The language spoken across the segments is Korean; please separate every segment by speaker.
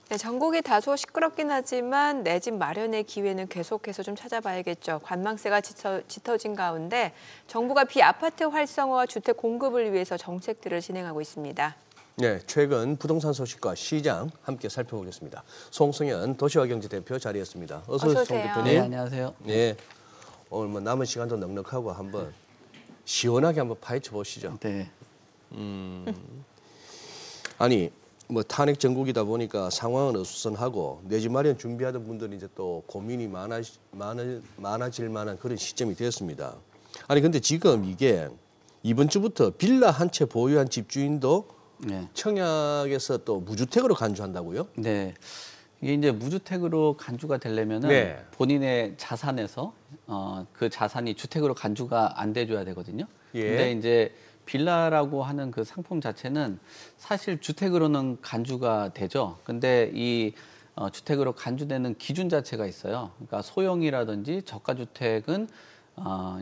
Speaker 1: 네, 전국이 다소 시끄럽긴 하지만 내 집 마련의 기회는 계속해서 좀 찾아봐야겠죠. 관망세가 짙어진 가운데 정부가 비아파트 활성화와 주택 공급을 위해서 정책들을 진행하고 있습니다.
Speaker 2: 네, 최근 부동산 소식과 시장 함께 살펴보겠습니다. 송승현 도시화경제대표 자리했습니다. 어서 오세요, 송 대표님.
Speaker 3: 네, 안녕하세요.
Speaker 2: 네, 오늘 뭐 남은 시간도 넉넉하고 한번 시원하게 한번 파헤쳐 보시죠.
Speaker 3: 네.
Speaker 2: 아니, 뭐 탄핵 정국이다 보니까 상황은 어수선하고 내 집 마련 준비하던 분들이 이제 또 고민이 많아질 만한 그런 시점이 되었습니다. 아니 근데 지금 이게 이번 주부터 빌라 한 채 보유한 집주인도
Speaker 3: 네.
Speaker 2: 청약에서 또 무주택으로 간주한다고요?
Speaker 3: 네. 이게 이제 무주택으로 간주가 되려면은
Speaker 2: 네.
Speaker 3: 본인의 자산에서 그 자산이 주택으로 간주가 안 돼줘야 되거든요.
Speaker 2: 예.
Speaker 3: 근데 이제 빌라라고 하는 그 상품 자체는 사실 주택으로는 간주가 되죠. 근데 이 주택으로 간주되는 기준 자체가 있어요. 그러니까 소형이라든지 저가 주택은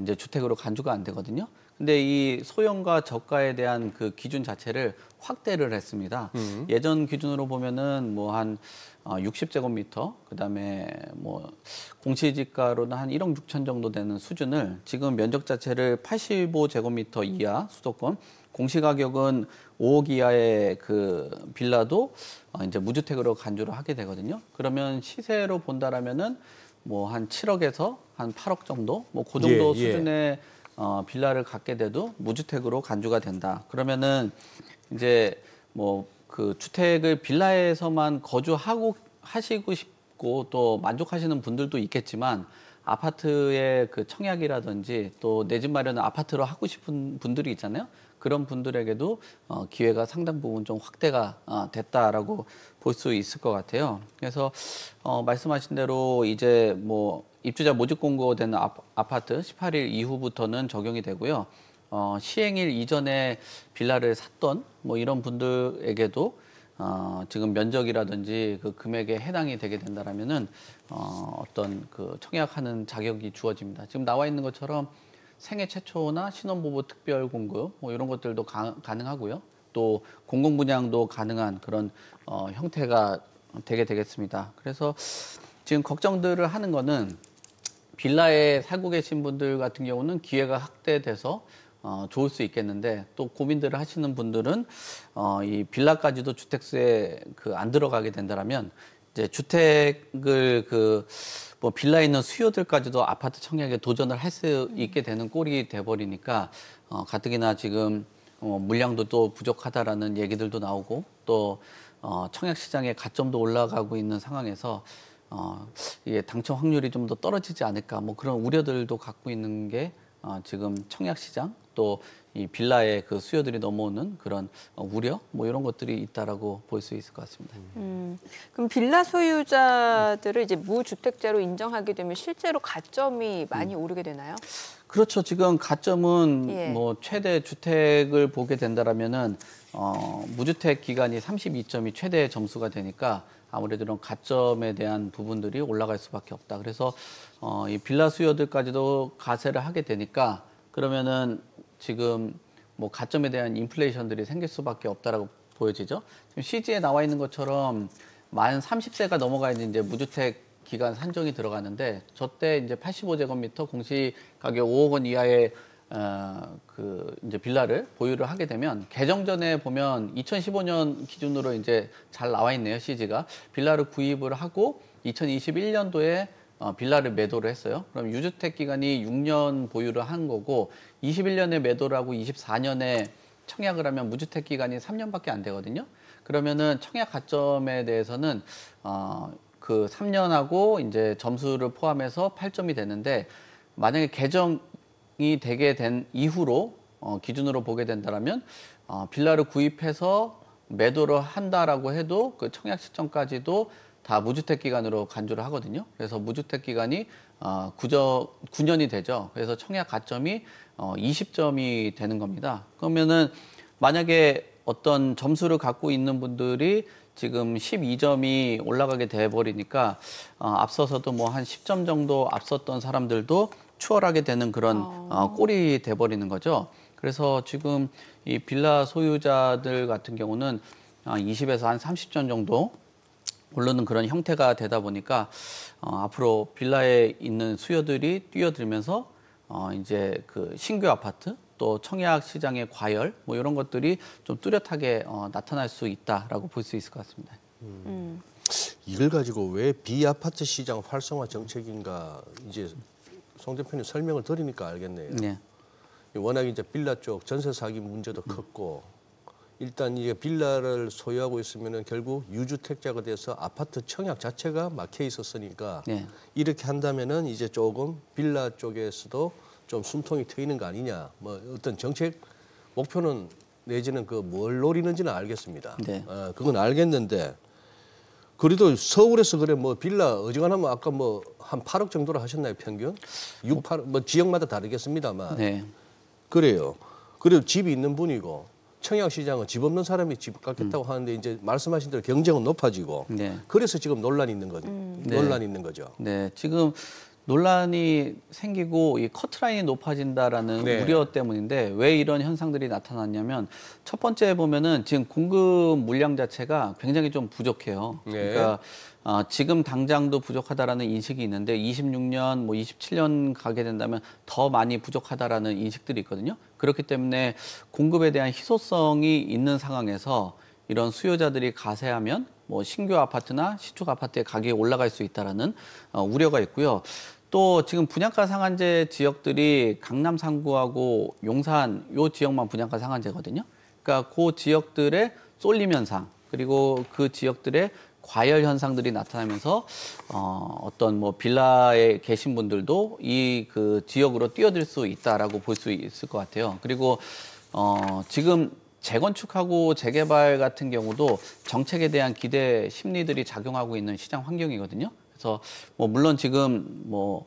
Speaker 3: 이제 주택으로 간주가 안 되거든요. 근데 이 소형과 저가에 대한 그 기준 자체를 확대를 했습니다. 예전 기준으로 보면은 뭐 한 60제곱미터, 그다음에 뭐 공시지가로는 한 1억 6천 정도 되는 수준을 지금 면적 자체를 85제곱미터 이하 수도권, 공시가격은 5억 이하의 그 빌라도 이제 무주택으로 간주를 하게 되거든요. 그러면 시세로 본다라면은 뭐 한 7억에서 한 8억 정도, 뭐 그 정도
Speaker 2: 예, 예.
Speaker 3: 수준의 빌라를 갖게 돼도 무주택으로 간주가 된다. 그러면은 이제 뭐 그 주택을 빌라에서만 거주하고 하시고 싶고 또 만족하시는 분들도 있겠지만 아파트의 그 청약이라든지 또 내 집 마련을 아파트로 하고 싶은 분들이 있잖아요. 그런 분들에게도 기회가 상당 부분 좀 확대가 됐다라고 볼 수 있을 것 같아요. 그래서 말씀하신 대로 이제 뭐 입주자 모집 공고되는 아파트 18일 이후부터는 적용이 되고요. 시행일 이전에 빌라를 샀던 뭐 이런 분들에게도 지금 면적이라든지 그 금액에 해당이 되게 된다라면은 어떤 그 청약하는 자격이 주어집니다. 지금 나와 있는 것처럼 생애 최초나 신혼부부 특별 공급 뭐 이런 것들도 가능하고요. 또 공공분양도 가능한 그런 형태가 되게 되겠습니다. 그래서 지금 걱정들을 하는 거는 빌라에 살고 계신 분들 같은 경우는 기회가 확대돼서 좋을 수 있겠는데 또 고민들을 하시는 분들은 이 빌라까지도 주택수에 안 들어가게 된다라면 이제 주택을 뭐 빌라에 있는 수요들까지도 아파트 청약에 도전을 할 수 있게 되는 꼴이 돼버리니까 가뜩이나 지금 물량도 또 부족하다라는 얘기들도 나오고 또 청약 시장의 가점도 올라가고 있는 상황에서 이게 당첨 확률이 좀 더 떨어지지 않을까 뭐 그런 우려들도 갖고 있는 게 지금 청약 시장 또 이 빌라의 그 수요들이 넘어오는 그런 우려 뭐 이런 것들이 있다라고 볼 수 있을 것 같습니다.
Speaker 1: 그럼 빌라 소유자들을 이제 무주택자로 인정하게 되면 실제로 가점이 많이 오르게 되나요?
Speaker 3: 그렇죠. 지금 가점은
Speaker 1: 예.
Speaker 3: 뭐 최대 주택을 보게 된다라면은 무주택 기간이 32점이 최대 점수가 되니까 아무래도 이런 가점에 대한 부분들이 올라갈 수밖에 없다. 그래서 이 빌라 수요들까지도 가세를 하게 되니까 그러면은 지금 뭐 가점에 대한 인플레이션들이 생길 수밖에 없다라고 보여지죠. 지금 CG에 나와 있는 것처럼 만 30세가 넘어가야지 이제 무주택 기간 산정이 들어가는데 저때 이제 85제곱미터 공시 가격 5억 원 이하의 이제 빌라를 보유를 하게 되면 개정 전에 보면 2015년 기준으로 이제 잘 나와 있네요. CG가 빌라를 구입을 하고 2021년도에 빌라를 매도를 했어요. 그럼 유주택 기간이 6년 보유를 한 거고 21년에 매도를 하고 24년에 청약을 하면 무주택 기간이 3년밖에 안 되거든요. 그러면은 청약 가점에 대해서는 그 3년하고 이제 점수를 포함해서 8점이 되는데 만약에 개정이 되게 된 이후로 기준으로 보게 된다면 빌라를 구입해서 매도를 한다라고 해도 그 청약 시점까지도 다 무주택 기간으로 간주를 하거든요. 그래서 무주택 기간이 9년이 되죠. 그래서 청약 가점이 20점이 되는 겁니다. 그러면은 만약에 어떤 점수를 갖고 있는 분들이 지금 12점이 올라가게 돼 버리니까 앞서서도 뭐 한 10점 정도 앞섰던 사람들도 추월하게 되는 그런 꼴이 돼 버리는 거죠. 그래서 지금 이 빌라 소유자들 같은 경우는 20에서 한 30점 정도 오르는 그런 형태가 되다 보니까 앞으로 빌라에 있는 수요들이 뛰어들면서 이제 그 신규 아파트 또 청약 시장의 과열 뭐 이런 것들이 좀 뚜렷하게 나타날 수 있다라고 볼 수 있을 것 같습니다.
Speaker 2: 이걸 가지고 왜 비아파트 시장 활성화 정책인가 이제 송 대표님 설명을 드리니까 알겠네요.
Speaker 3: 네.
Speaker 2: 워낙 이제 빌라 쪽 전세 사기 문제도 컸고 일단 이게 빌라를 소유하고 있으면은 결국 유주택자가 돼서 아파트 청약 자체가 막혀 있었으니까
Speaker 3: 네.
Speaker 2: 이렇게 한다면은 이제 조금 빌라 쪽에서도 좀 숨통이 트이는 거 아니냐. 뭐 어떤 정책 목표는 내지는 그 뭘 노리는지는 알겠습니다.
Speaker 3: 네.
Speaker 2: 그건 알겠는데 그래도 서울에서 그래 뭐 빌라 어지간하면 아까 뭐 한 8억 정도로 하셨나요 평균? 6, 8억 뭐 지역마다 다르겠습니다만
Speaker 3: 네.
Speaker 2: 그래요. 그리고 집이 있는 분이고 청약 시장은 집 없는 사람이 집 갖겠다고 하는데 이제 말씀하신 대로 경쟁은 높아지고
Speaker 3: 네.
Speaker 2: 그래서 지금 논란이 있는 거죠. 논란이 있는 거죠.
Speaker 3: 네, 지금 논란이 생기고 이 커트라인이 높아진다라는
Speaker 2: 네.
Speaker 3: 우려 때문인데 왜 이런 현상들이 나타났냐면 첫 번째 보면은 지금 공급 물량 자체가 굉장히 좀 부족해요.
Speaker 2: 네.
Speaker 3: 그러니까 지금 당장도 부족하다라는 인식이 있는데 26년, 뭐 27년 가게 된다면 더 많이 부족하다라는 인식들이 있거든요. 그렇기 때문에 공급에 대한 희소성이 있는 상황에서 이런 수요자들이 가세하면 뭐 신규 아파트나 신축 아파트의 가격이 올라갈 수 있다라는 우려가 있고요. 또 지금 분양가 상한제 지역들이 강남 3구하고 용산 요 지역만 분양가 상한제거든요. 그러니까 그 지역들의 쏠림 현상 그리고 그 지역들의 과열 현상들이 나타나면서 어떤 뭐 빌라에 계신 분들도 이 그 지역으로 뛰어들 수 있다라고 볼 수 있을 것 같아요. 그리고 지금 재건축하고 재개발 같은 경우도 정책에 대한 기대 심리들이 작용하고 있는 시장 환경이거든요. 그래서 뭐 물론 지금 뭐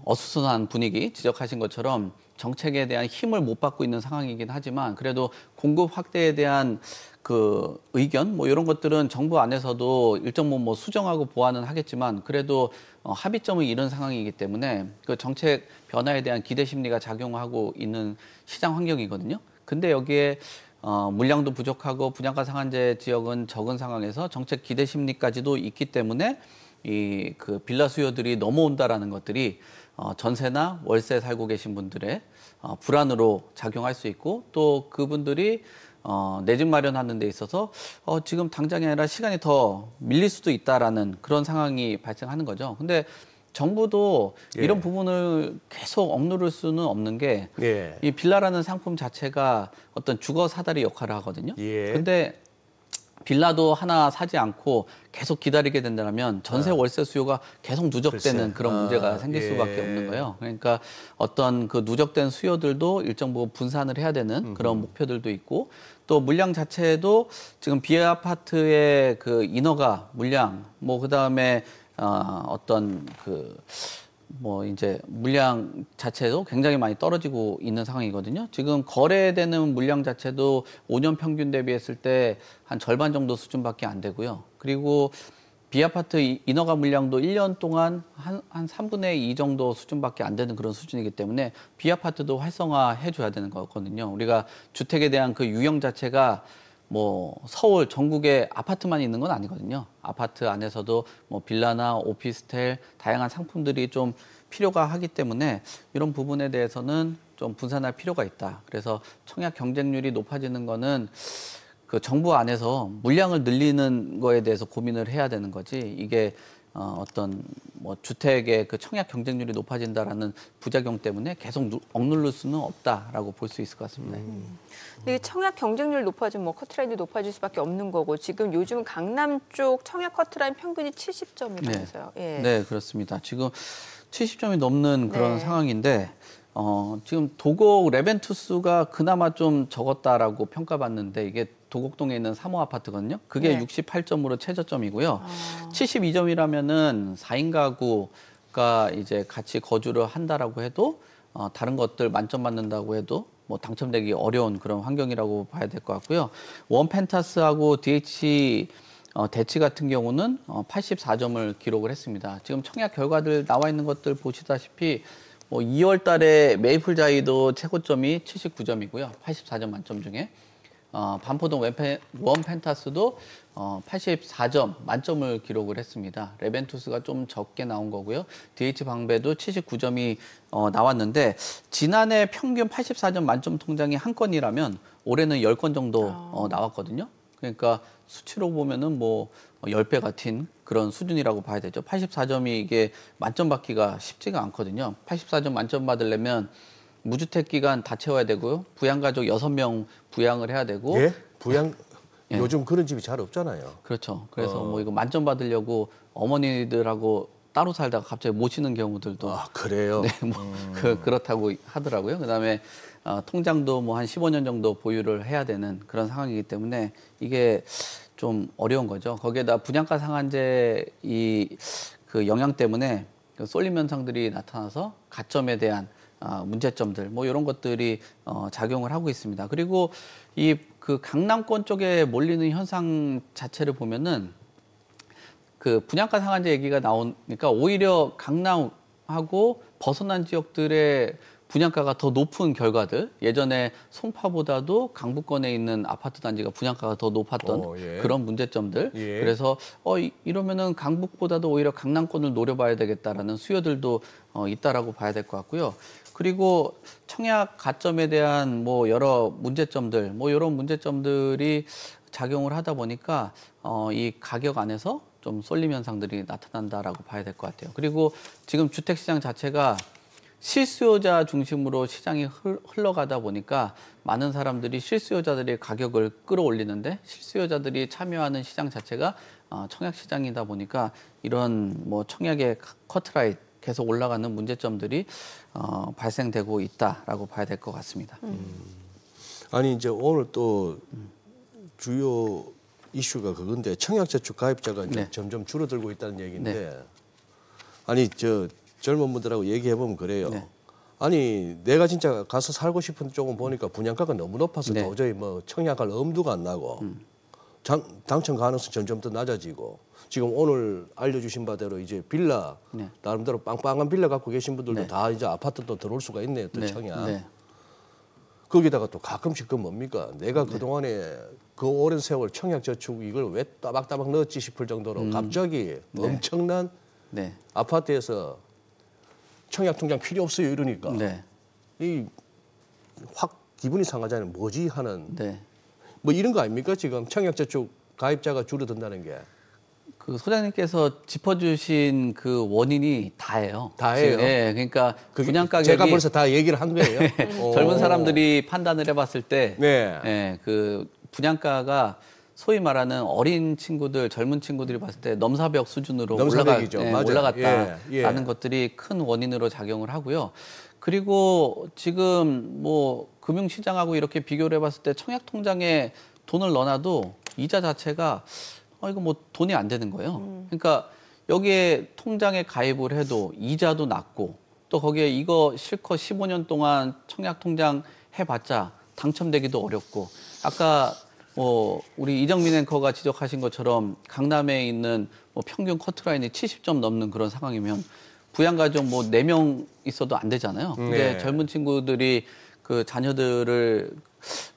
Speaker 3: 어수선한 분위기 지적하신 것처럼 정책에 대한 힘을 못 받고 있는 상황이긴 하지만 그래도 공급 확대에 대한 그 의견 뭐 이런 것들은 정부 안에서도 일정 부분 뭐 수정하고 보완은 하겠지만 그래도 합의점을 이룬 상황이기 때문에 그 정책 변화에 대한 기대 심리가 작용하고 있는 시장 환경이거든요. 근데 여기에 물량도 부족하고 분양가 상한제 지역은 적은 상황에서 정책 기대 심리까지도 있기 때문에 이 그 빌라 수요들이 넘어온다라는 것들이 전세나 월세 살고 계신 분들의 불안으로 작용할 수 있고 또 그분들이 내 집 마련하는 데 있어서 지금 당장이 아니라 시간이 더 밀릴 수도 있다라는 그런 상황이 발생하는 거죠. 근데 정부도
Speaker 2: 예.
Speaker 3: 이런 부분을 계속 억누를 수는 없는 게
Speaker 2: 예.
Speaker 3: 이 빌라라는 상품 자체가 어떤 주거 사다리 역할을 하거든요.
Speaker 2: 예.
Speaker 3: 근데 빌라도 하나 사지 않고 계속 기다리게 된다면 전세 월세 수요가 계속 누적되는
Speaker 2: 글쎄.
Speaker 3: 그런 문제가 생길 수밖에
Speaker 2: 예.
Speaker 3: 없는 거예요. 그러니까 어떤 그 누적된 수요들도 일정 부분 분산을 해야 되는 그런 목표들도 있고 또 물량 자체도 지금 비아파트의 그 인허가 물량 뭐 그다음에 어떤 그 뭐 이제 물량 자체도 굉장히 많이 떨어지고 있는 상황이거든요. 지금 거래되는 물량 자체도 5년 평균 대비했을 때 한 절반 정도 수준밖에 안 되고요. 그리고 비아파트 인허가 물량도 1년 동안 한 3분의 2 정도 수준밖에 안 되는 그런 수준이기 때문에 비아파트도 활성화해 줘야 되는 거거든요. 우리가 주택에 대한 그 유형 자체가 뭐 서울 전국에 아파트만 있는 건 아니거든요. 아파트 안에서도 뭐 빌라나 오피스텔 다양한 상품들이 좀 필요가 하기 때문에 이런 부분에 대해서는 좀 분산할 필요가 있다. 그래서 청약 경쟁률이 높아지는 거는 그 정부 안에서 물량을 늘리는 거에 대해서 고민을 해야 되는 거지. 이게 어떤 뭐 주택의 그 청약 경쟁률이 높아진다라는 부작용 때문에 계속 억누를 수는 없다라고 볼 수 있을 것 같습니다.
Speaker 1: 근데 청약 경쟁률 높아지면 뭐 커트라인도 높아질 수밖에 없는 거고 지금 요즘 강남 쪽 청약 커트라인 평균이 70점이라면서요.
Speaker 3: 네.
Speaker 1: 예.
Speaker 3: 네, 그렇습니다. 지금 70점이 넘는 그런
Speaker 1: 네.
Speaker 3: 상황인데 지금 도곡 레벤투스가 그나마 좀 적었다라고 평가받는데 이게 도곡동에 있는 3호 아파트거든요. 그게
Speaker 1: 네.
Speaker 3: 68점으로 최저점이고요. 72점이라면은 4인 가구가 이제 같이 거주를 한다라고 해도 다른 것들 만점 받는다고 해도 뭐 당첨되기 어려운 그런 환경이라고 봐야 될 것 같고요. 원펜타스하고 DH 대치 같은 경우는 84점을 기록을 했습니다. 지금 청약 결과들 나와 있는 것들 보시다시피 뭐 2월 달에 메이플 자이도 최고점이 79점이고요. 84점 만점 중에. 반포동 원펜타스도 84점 만점을 기록을 했습니다. 레벤투스가 좀 적게 나온 거고요. DH 방배도 79점이 나왔는데 지난해 평균 84점 만점 통장이 한 건이라면 올해는 10건 정도 나왔거든요. 그러니까 수치로 보면은 뭐 10배 같은 그런 수준이라고 봐야 되죠. 84점이 이게 만점 받기가 쉽지가 않거든요. 84점 만점 받으려면 무주택 기간 다 채워야 되고요. 부양가족 6명 부양을 해야 되고.
Speaker 2: 예? 부양
Speaker 3: 예.
Speaker 2: 요즘 그런 집이 잘 없잖아요.
Speaker 3: 그렇죠. 그래서 뭐 이거 만점 받으려고 어머니들하고 따로 살다가 갑자기 모시는 경우들도
Speaker 2: 아, 그래요?
Speaker 3: 네, 뭐 그렇다고 하더라고요. 그다음에 통장도 뭐 한 15년 정도 보유를 해야 되는 그런 상황이기 때문에 이게 좀 어려운 거죠. 거기에다 분양가 상한제 그 영향 때문에 그 쏠림 현상들이 나타나서 가점에 대한 문제점들 뭐 이런 것들이 작용을 하고 있습니다. 그리고 이 그 강남권 쪽에 몰리는 현상 자체를 보면은 그 분양가 상한제 얘기가 나오니까 오히려 강남하고 벗어난 지역들의 분양가가 더 높은 결과들, 예전에 송파보다도 강북권에 있는 아파트 단지가 분양가가 더 높았던
Speaker 2: 예.
Speaker 3: 그런 문제점들.
Speaker 2: 예.
Speaker 3: 그래서 이러면은 강북보다도 오히려 강남권을 노려봐야 되겠다라는 수요들도 있다라고 봐야 될 것 같고요. 그리고 청약 가점에 대한 뭐 여러 문제점들, 뭐 이런 문제점들이 작용을 하다 보니까 이 가격 안에서 좀 쏠림 현상들이 나타난다라고 봐야 될 것 같아요. 그리고 지금 주택시장 자체가 실수요자 중심으로 시장이 흘러가다 보니까 많은 사람들이 실수요자들이 가격을 끌어올리는데 실수요자들이 참여하는 시장 자체가 청약 시장이다 보니까 이런 뭐 청약의 커트라인 계속 올라가는 문제점들이 발생되고 있다라고 봐야 될 것 같습니다.
Speaker 2: 아니 이제 오늘 또 주요 이슈가 그건데 청약저축 가입자가 이제
Speaker 3: 네.
Speaker 2: 점점 줄어들고 있다는 얘기인데 아니 저 젊은 분들하고 얘기해 보면 그래요.
Speaker 3: 네.
Speaker 2: 아니 내가 진짜 가서 살고 싶은 쪽은 보니까 분양가가 너무 높아서
Speaker 3: 네.
Speaker 2: 도저히 뭐 청약할 엄두가 안 나고 당첨 가능성이 점점 더 낮아지고 지금 오늘 알려주신 바대로 이제 빌라
Speaker 3: 네.
Speaker 2: 나름대로 빵빵한 빌라 갖고 계신 분들도
Speaker 3: 네.
Speaker 2: 다 이제 아파트 또 들어올 수가 있네요. 또
Speaker 3: 네.
Speaker 2: 청약.
Speaker 3: 네.
Speaker 2: 거기다가 또 가끔씩 그 뭡니까? 내가 그동안에 그 오랜 세월 청약저축 이걸 왜 따박따박 넣었지 싶을 정도로 갑자기 엄청난
Speaker 3: 네.
Speaker 2: 아파트에서 청약통장 필요 없어요 이러니까
Speaker 3: 네.
Speaker 2: 이 확 기분이 상하잖아요. 뭐지 하는
Speaker 3: 네.
Speaker 2: 뭐 이런 거 아닙니까? 지금 청약저축 가입자가 줄어든다는 게.
Speaker 3: 그 소장님께서 짚어주신 그 원인이 다예요.
Speaker 2: 다예요?
Speaker 3: 네, 그러니까 분양 가격이
Speaker 2: 제가 벌써 다 얘기를 한 거예요.
Speaker 3: 젊은 사람들이 판단을 해봤을 때,
Speaker 2: 네.
Speaker 3: 그 분양가가 소위 말하는 어린 친구들, 젊은 친구들이 봤을 때 넘사벽 수준으로
Speaker 2: 넘사벽이죠. 맞아요.
Speaker 3: 올라갔다라는 것들이 큰 원인으로 작용을 하고요. 그리고 지금 뭐 금융시장하고 이렇게 비교를 해봤을 때 청약통장에 돈을 넣어놔도 이자 자체가 이거 뭐 돈이 안 되는 거예요. 그러니까 여기에 통장에 가입을 해도 이자도 낮고 또 거기에 이거 실컷 15년 동안 청약통장 해봤자 당첨되기도 어렵고 아까 뭐 우리 이정민 앵커가 지적하신 것처럼 강남에 있는 뭐 평균 커트라인이 70점 넘는 그런 상황이면 부양가족 뭐 4명 있어도 안 되잖아요. 근데
Speaker 2: 네.
Speaker 3: 젊은 친구들이 그 자녀들을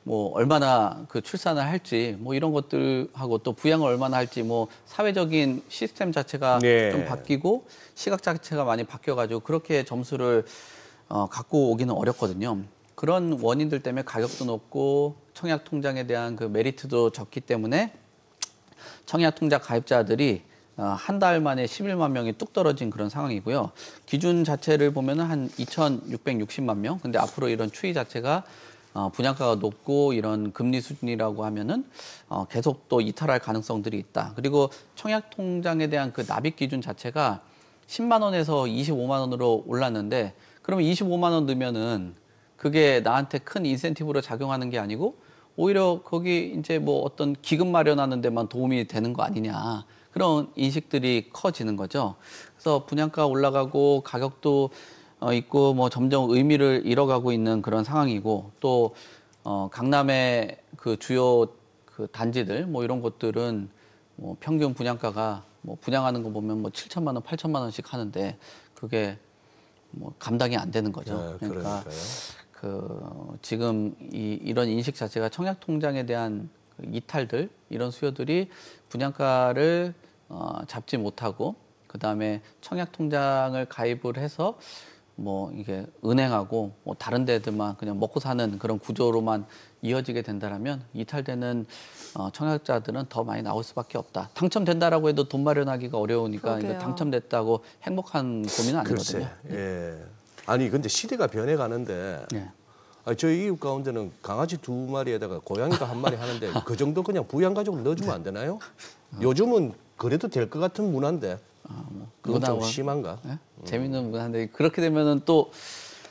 Speaker 3: 뭐 얼마나 그 출산을 할지 뭐 이런 것들하고 또 부양을 얼마나 할지 뭐 사회적인 시스템 자체가
Speaker 2: 네.
Speaker 3: 좀 바뀌고 시각 자체가 많이 바뀌어가지고 그렇게 점수를 갖고 오기는 어렵거든요. 그런 원인들 때문에 가격도 높고 청약 통장에 대한 그 메리트도 적기 때문에 청약 통장 가입자들이 한 달 만에 11만 명이 뚝 떨어진 그런 상황이고요. 기준 자체를 보면은 한 2,660만 명. 근데 앞으로 이런 추이 자체가 분양가가 높고 이런 금리 수준이라고 하면은 계속 또 이탈할 가능성들이 있다. 그리고 청약 통장에 대한 그 납입 기준 자체가 10만 원에서 25만 원으로 올랐는데 그러면 25만 원 넣으면은 그게 나한테 큰 인센티브로 작용하는 게 아니고 오히려 거기 이제 뭐 어떤 기금 마련하는 데만 도움이 되는 거 아니냐. 그런 인식들이 커지는 거죠. 그래서 분양가 올라가고 가격도 있고 뭐 점점 의미를 잃어가고 있는 그런 상황이고 또 강남의 그 주요 그 단지들 뭐 이런 곳들은 뭐 평균 분양가가 뭐 분양하는 거 보면 뭐 7천만 원, 8천만 원씩 하는데 그게 뭐 감당이 안 되는 거죠.
Speaker 2: 네,
Speaker 3: 그러니까
Speaker 2: 그러니까요.
Speaker 3: 지금 이런 인식 자체가 청약 통장에 대한 그 이탈들 이런 수요들이 분양가를 잡지 못하고 그다음에 청약 통장을 가입을 해서 뭐 이게 은행하고 뭐 다른 데들만 그냥 먹고 사는 그런 구조로만 이어지게 된다라면 이탈되는 청약자들은 더 많이 나올 수밖에 없다. 당첨된다라고 해도 돈 마련하기가 어려우니까 이거
Speaker 1: 그러게요.
Speaker 3: 당첨됐다고 행복한 고민은 아니거든요.
Speaker 2: 글쎄, 예. 아니 근데 시대가 변해가는데
Speaker 3: 예.
Speaker 2: 저희 이웃 가운데는 강아지 2마리에다가 고양이가 1마리 하는데 그 정도 그냥 부양가족을 넣어주면 안 되나요? 요즘은 그래도 될 것 같은 문화인데 그건 좀
Speaker 3: 문화와-
Speaker 2: 심한가?
Speaker 3: 예? 재밌는 문화인데 그렇게 되면은 또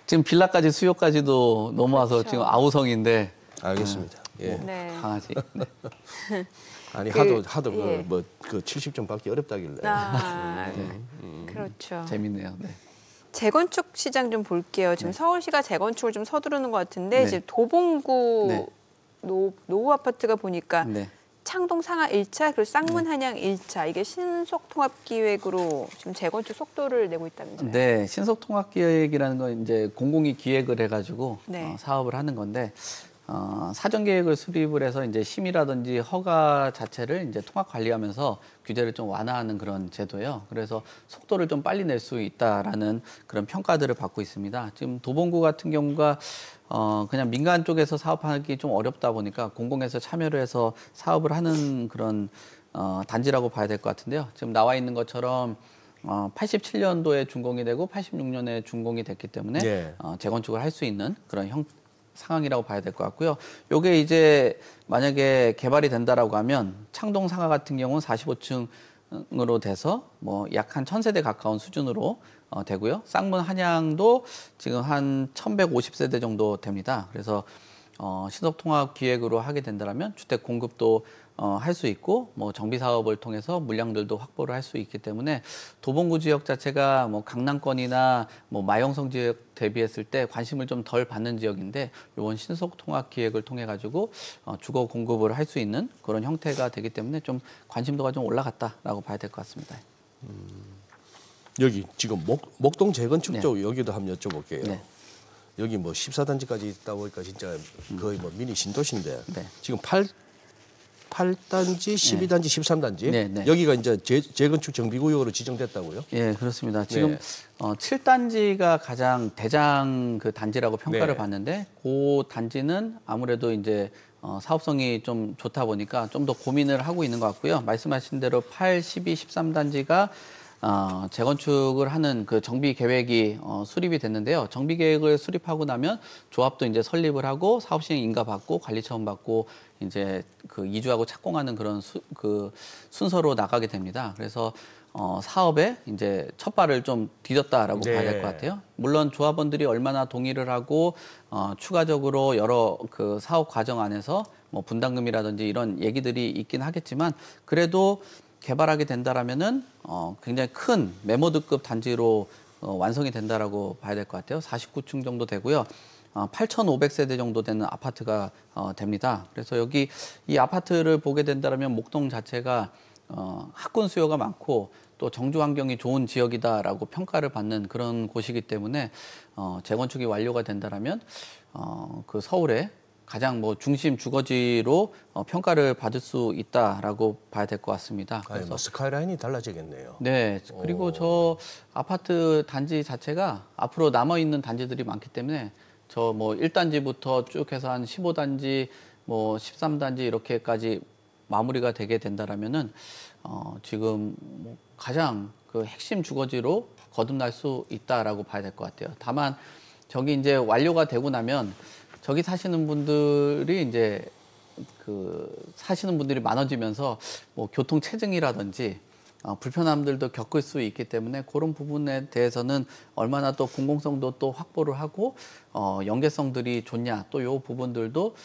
Speaker 3: 지금 빌라까지 수요까지도 넘어와서
Speaker 1: 그렇죠.
Speaker 3: 지금 아우성인데
Speaker 2: 알겠습니다. 예.
Speaker 1: 네.
Speaker 3: 강아지. 네.
Speaker 2: 아니
Speaker 1: 그,
Speaker 2: 하도
Speaker 1: 예.
Speaker 2: 그 70점 받기 어렵다길래.
Speaker 1: 아, 그렇죠.
Speaker 3: 재밌네요. 네.
Speaker 1: 재건축 시장 좀 볼게요. 지금 서울시가 재건축을 좀 서두르는 것 같은데
Speaker 3: 네.
Speaker 1: 지금 도봉구
Speaker 3: 네.
Speaker 1: 노후 아파트가 보니까
Speaker 3: 네.
Speaker 1: 창동 상하 1차 그리고 쌍문 한양 1차 이게 신속 통합 기획으로 지금 재건축 속도를 내고 있다면서요.
Speaker 3: 네, 신속통합기획이라는 건 이제 공공이 기획을 해가지고
Speaker 1: 네.
Speaker 3: 사업을 하는 건데 사전 계획을 수립을 해서 이제 심의라든지 허가 자체를 이제 통합 관리하면서 규제를 좀 완화하는 그런 제도예요. 그래서 속도를 좀 빨리 낼 수 있다라는 그런 평가들을 받고 있습니다. 지금 도봉구 같은 경우가 그냥 민간 쪽에서 사업하기 좀 어렵다 보니까 공공에서 참여를 해서 사업을 하는 그런 단지라고 봐야 될 것 같은데요. 지금 나와 있는 것처럼 87년도에 준공이 되고 86년에 준공이 됐기 때문에
Speaker 2: 네.
Speaker 3: 재건축을 할 수 있는 그런 상황이라고 봐야 될 것 같고요. 요게 이제 만약에 개발이 된다라고 하면 창동 상하 같은 경우는 45층으로 돼서 뭐 약 한 1000세대 가까운 수준으로 되고요. 쌍문 한양도 지금 한 1150세대 정도 됩니다. 그래서 신속통합 기획으로 하게 된다면 주택 공급도 할 수 있고 뭐 정비 사업을 통해서 물량들도 확보를 할 수 있기 때문에 도봉구 지역 자체가 뭐 강남권이나 뭐 마영성 지역 대비했을 때 관심을 좀 덜 받는 지역인데 이번 신속통합 기획을 통해 가지고 주거 공급을 할 수 있는 그런 형태가 되기 때문에 좀 관심도가 좀 올라갔다라고 봐야 될 것 같습니다.
Speaker 2: 여기 지금 목동 재건축
Speaker 3: 네.
Speaker 2: 쪽 여기도 한번 여쭤볼게요.
Speaker 3: 네.
Speaker 2: 여기 뭐 14단지까지 있다 보니까 진짜 거의 뭐 미니 신도시인데
Speaker 3: 네.
Speaker 2: 지금 8단지, 12단지, 13단지
Speaker 3: 네, 네.
Speaker 2: 여기가 이제 재건축 정비구역으로 지정됐다고요?
Speaker 3: 예, 그렇습니다. 지금
Speaker 2: 네.
Speaker 3: 7단지가 가장 대장 그 단지라고 평가를
Speaker 2: 네.
Speaker 3: 받는데 그 단지는 아무래도 이제 사업성이 좀 좋다 보니까 좀 더 고민을 하고 있는 것 같고요. 말씀하신 대로 8, 12, 13단지가 재건축을 하는 그 정비 계획이 수립이 됐는데요. 정비 계획을 수립하고 나면 조합도 이제 설립을 하고 사업 시행 인가 받고 관리 처분 받고 이제 그 이주하고 착공하는 그런 그 순서로 나가게 됩니다. 그래서 사업에 이제 첫 발을 좀 디뎠다라고
Speaker 2: 네.
Speaker 3: 봐야 될 것 같아요. 물론 조합원들이 얼마나 동의를 하고 추가적으로 여러 그 사업 과정 안에서 뭐 분담금이라든지 이런 얘기들이 있긴 하겠지만 그래도 개발하게 된다라면은 굉장히 큰 메모드급 단지로 완성이 된다라고 봐야 될 것 같아요. 49층 정도 되고요. 8,500세대 정도 되는 아파트가 됩니다. 그래서 여기 이 아파트를 보게 된다라면 목동 자체가 학군 수요가 많고 또 정주 환경이 좋은 지역이다라고 평가를 받는 그런 곳이기 때문에 재건축이 완료가 된다라면 그 서울에 가장 뭐 중심 주거지로 평가를 받을 수 있다라고 봐야 될 것 같습니다.
Speaker 2: 아니, 뭐 스카이라인이 달라지겠네요.
Speaker 3: 네, 그리고 저 아파트 단지 자체가 앞으로 남아 있는 단지들이 많기 때문에 저 뭐 1단지부터 쭉 해서 한 15단지, 뭐 13단지 이렇게까지 마무리가 되게 된다라면은 지금 뭐 가장 그 핵심 주거지로 거듭날 수 있다라고 봐야 될 것 같아요. 다만 저기 이제 완료가 되고 나면 저기 사시는 분들이 이제 그 사시는 분들이 많아지면서 뭐 교통 체증이라든지 불편함들도 겪을 수 있기 때문에 그런 부분에 대해서는 얼마나 또 공공성도 또 확보를 하고 연계성들이 좋냐 또 요 부분들도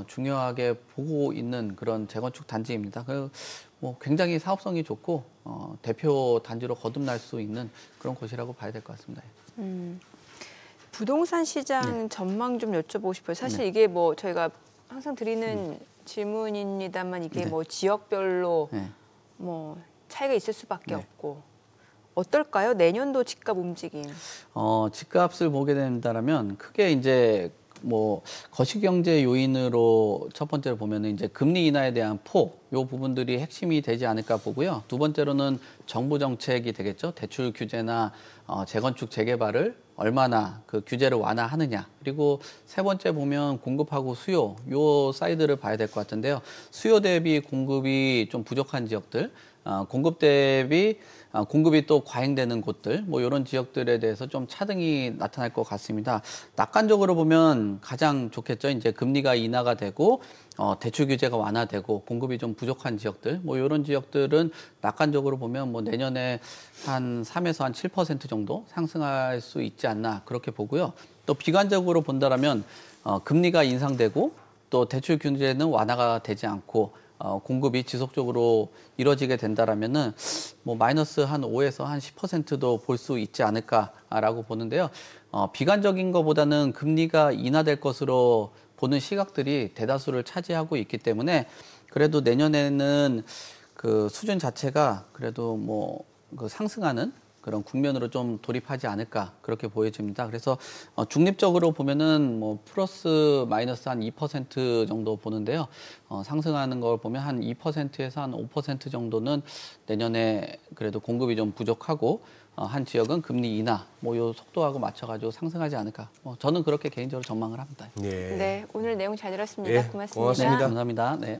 Speaker 3: 중요하게 보고 있는 그런 재건축 단지입니다. 그래서 뭐 굉장히 사업성이 좋고 대표 단지로 거듭날 수 있는 그런 곳이라고 봐야 될 것 같습니다.
Speaker 1: 부동산 시장 전망 좀 여쭤보고 싶어요. 사실 이게 뭐 저희가 항상 드리는 질문입니다만 이게 뭐 지역별로
Speaker 3: 네.
Speaker 1: 뭐 차이가 있을 수밖에
Speaker 3: 네.
Speaker 1: 없고 어떨까요? 내년도 집값 움직임.
Speaker 3: 집값을 보게 된다면 크게 이제 뭐 거시경제 요인으로 첫 번째로 보면은 이제 금리 인하에 대한 폭, 요 부분들이 핵심이 되지 않을까 보고요. 두 번째로는 정부 정책이 되겠죠. 대출 규제나 재건축 재개발을 얼마나 그 규제를 완화하느냐. 그리고 세 번째 보면 공급하고 수요, 요 사이드를 봐야 될 것 같은데요. 수요 대비 공급이 좀 부족한 지역들, 공급 대비 공급이 또 과잉되는 곳들, 뭐 이런 지역들에 대해서 좀 차등이 나타날 것 같습니다. 낙관적으로 보면 가장 좋겠죠. 이제 금리가 인하가 되고 대출 규제가 완화되고 공급이 좀 부족한 지역들, 뭐 이런 지역들은 낙관적으로 보면 뭐 내년에 한 3에서 한 7% 정도 상승할 수 있지 않나 그렇게 보고요. 또 비관적으로 본다라면 금리가 인상되고 또 대출 규제는 완화가 되지 않고 공급이 지속적으로 이루어지게 된다라면은 뭐 마이너스 한 5에서 한 10%도 볼 수 있지 않을까라고 보는데요. 비관적인 것보다는 금리가 인하될 것으로 보는 시각들이 대다수를 차지하고 있기 때문에 그래도 내년에는 그 수준 자체가 그래도 뭐 그 상승하는 그런 국면으로 좀 돌입하지 않을까 그렇게 보여집니다. 그래서 중립적으로 보면은 뭐 플러스 마이너스 한 2% 정도 보는데요. 상승하는 걸 보면 한 2%에서 한 5% 정도는 내년에 그래도 공급이 좀 부족하고 한 지역은 금리 인하 뭐 요 속도하고 맞춰가지고 상승하지 않을까. 저는 그렇게 개인적으로 전망을 합니다.
Speaker 2: 네.
Speaker 1: 네, 오늘 내용 잘 들었습니다.
Speaker 2: 예,
Speaker 1: 고맙습니다.
Speaker 2: 고맙습니다.
Speaker 3: 네, 감사합니다. 네.